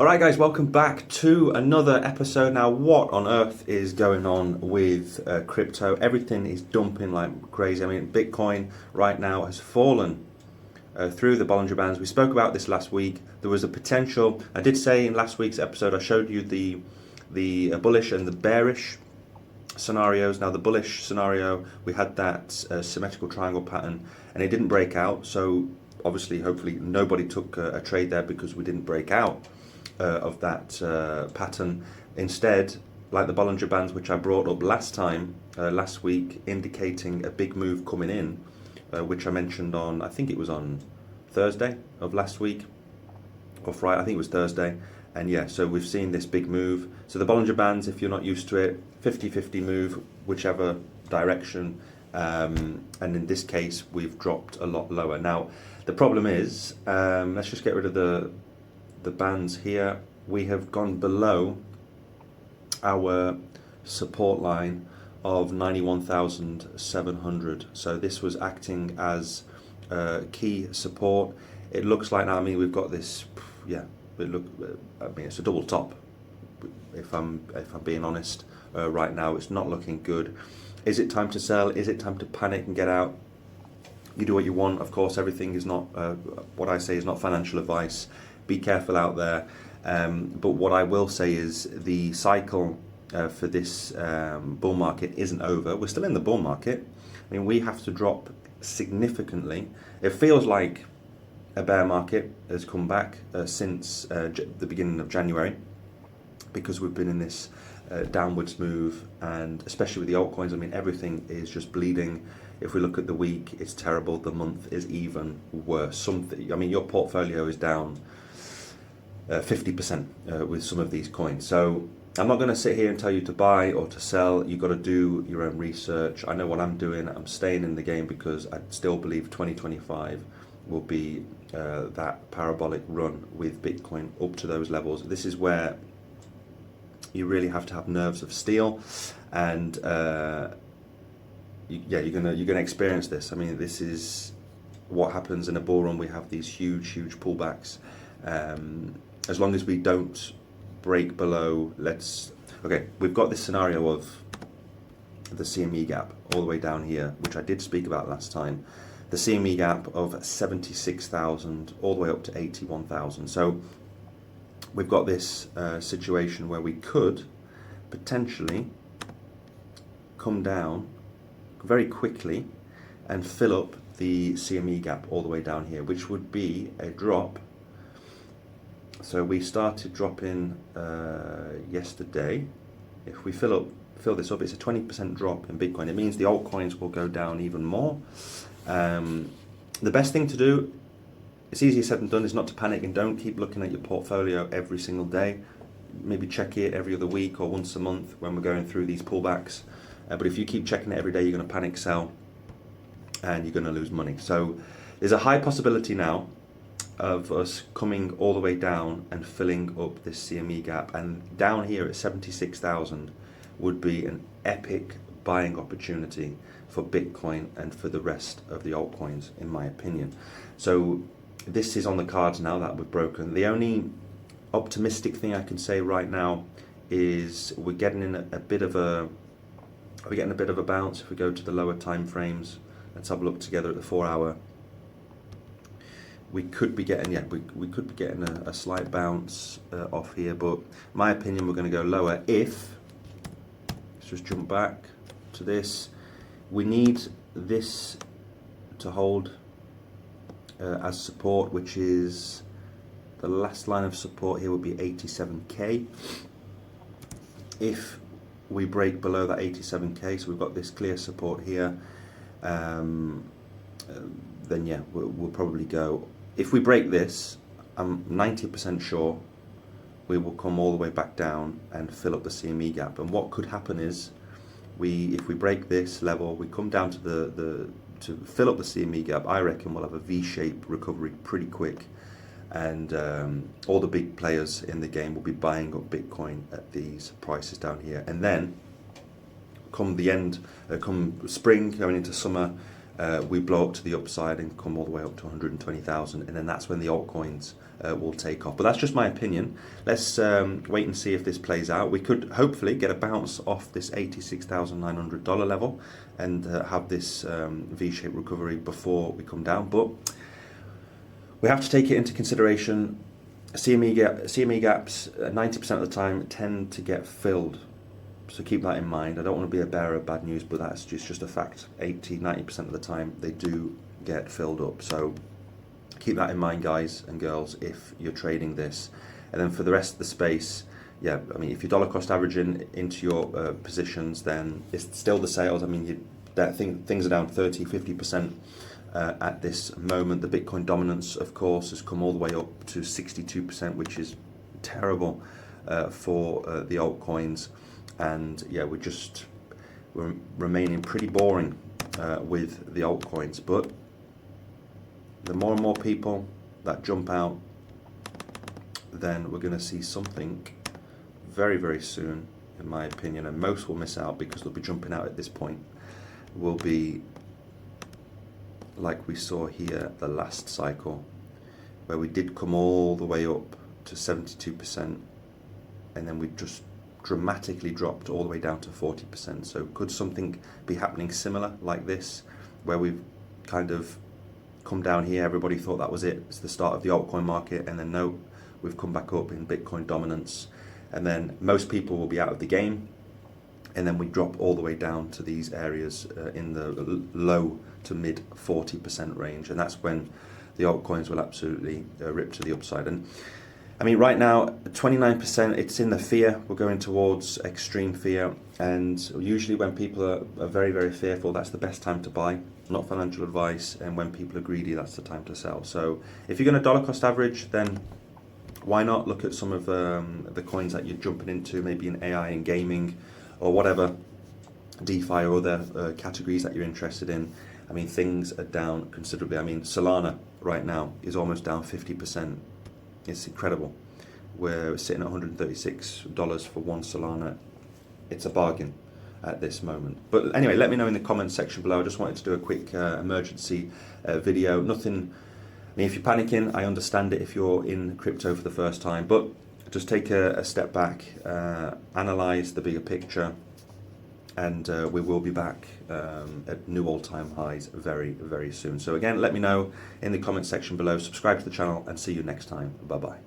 Alright guys, welcome back to another episode. Now what on earth is going on with crypto? Everything is dumping like crazy. I mean, Bitcoin right now has fallen through the Bollinger Bands. We spoke about this last week. There was a potential, I did say in last week's episode, I showed you the bullish and the bearish scenarios. Now the bullish scenario, we had that symmetrical triangle pattern and it didn't break out. So obviously, hopefully nobody took a trade there because we didn't break out of that pattern. Instead, like the Bollinger Bands, which I brought up last week, indicating a big move coming in, which I mentioned on, I think it was on Thursday of last week, or Friday, I think it was Thursday. And yeah, so we've seen this big move. So the Bollinger Bands, if you're not used to it, 50-50 move, whichever direction. And in this case, we've dropped a lot lower. Now, the problem is, let's just get rid of the bands here. We have gone below our support line of 91,700. So this was acting as key support. It looks like now, I mean, we've got this, yeah, I mean, it's a double top, if I'm being honest. Right now, it's not looking good. Is it time to sell? Is it time to panic and get out? You do what you want. Of course, everything is not, what I say is not financial advice. Be careful out there. But what I will say is the cycle for this bull market isn't over. We're still in the bull market. I mean, we have to drop significantly. It feels like a bear market has come back since the beginning of January, because we've been in this downwards move, and especially with the altcoins, I mean, everything is just bleeding. If we look at the week, it's terrible. The month is even worse. I mean, your portfolio is down 50% with some of these coins. So I'm not going to sit here and tell you to buy or to sell. You've got to do your own research. I know what I'm doing. I'm staying in the game because I still believe 2025 will be that parabolic run with Bitcoin up to those levels. This is where you really have to have nerves of steel, and you're gonna experience this. I mean, this is what happens in a bull run. We have these huge pullbacks. As long as we don't break below, okay, we've got this scenario of the CME gap all the way down here, which I did speak about last time. The CME gap of 76,000 all the way up to 81,000. So we've got this situation where we could potentially come down very quickly and fill up the CME gap all the way down here, which would be a drop. So we started dropping yesterday. If we fill this up, it's a 20% drop in Bitcoin. It means the altcoins will go down even more. The best thing to do, it's easier said than done, is not to panic, and don't keep looking at your portfolio every single day. Maybe check it every other week or once a month when we're going through these pullbacks. But if you keep checking it every day, you're going to panic sell and you're going to lose money. So there's a high possibility now of us coming all the way down and filling up this CME gap. And down here at 76,000 would be an epic buying opportunity for Bitcoin and for the rest of the altcoins, in my opinion. So this is on the cards now that we've broken. The only optimistic thing I can say right now is we're getting in a bit of a bounce. If we go to the lower time frames, let's have a look together at the 4 hour. We could be getting, we could be getting a slight bounce off here, but my opinion, we're going to go lower if, let's just jump back to this. We need this to hold as support, which is the last line of support here would be 87k. If we break below that 87k, so we've got this clear support here, then yeah, we'll probably go. If we break this, I'm 90% sure we will come all the way back down and fill up the CME gap. And what could happen is, if we break this level, we come down to to fill up the CME gap. I reckon we'll have a V-shaped recovery pretty quick, and all the big players in the game will be buying up Bitcoin at these prices down here. And then come the end, come spring, going into summer, we blow up to the upside and come all the way up to 120,000, and then that's when the altcoins will take off. But that's just my opinion. Let's wait and see if this plays out. We could hopefully get a bounce off this $86,900 level and have this V-shaped recovery before we come down. But we have to take it into consideration. CME gaps 90% of the time tend to get filled. So keep that in mind. I don't want to be a bearer of bad news, but that's just a fact. 80-90% of the time they do get filled up. So keep that in mind, guys and girls, if you're trading this. And then for the rest of the space, yeah, I mean, if you're dollar cost averaging into your positions, then it's still the sales. I mean, things are down 30-50% at this moment. The Bitcoin dominance, of course, has come all the way up to 62%, which is terrible for the altcoins. And yeah, we're remaining pretty boring with the altcoins. But the more and more people that jump out, then we're going to see something very, very soon, in my opinion. And most will miss out because they'll be jumping out at this point. Will be like we saw here the last cycle, where we did come all the way up to 72%, and then we just dramatically dropped all the way down to 40%. So could something be happening similar like this, where we've kind of come down here, everybody thought that was it, it's the start of the altcoin market, and then no, we've come back up in Bitcoin dominance, and then most people will be out of the game, and then we drop all the way down to these areas in the low to mid 40% range, and that's when the altcoins will absolutely rip to the upside. And I mean, right now, 29%, it's in the fear. We're going towards extreme fear. And usually when people are very, very fearful, that's the best time to buy. Not financial advice. And when people are greedy, that's the time to sell. So if you're going to dollar cost average, then why not look at some of the coins that you're jumping into, maybe in AI and gaming or whatever, DeFi or other categories that you're interested in. I mean, things are down considerably. I mean, Solana right now is almost down 50%. It's incredible. We're sitting at $136 for one Solana. It's a bargain at this moment. But anyway, let me know in the comments section below. I just wanted to do a quick emergency video. Nothing, I mean, if you're panicking, I understand it if you're in crypto for the first time, but just take a step back, analyze the bigger picture, and we will be back at new all-time highs very, very soon. So again, let me know in the comment section below, subscribe to the channel, and see you next time. Bye-bye.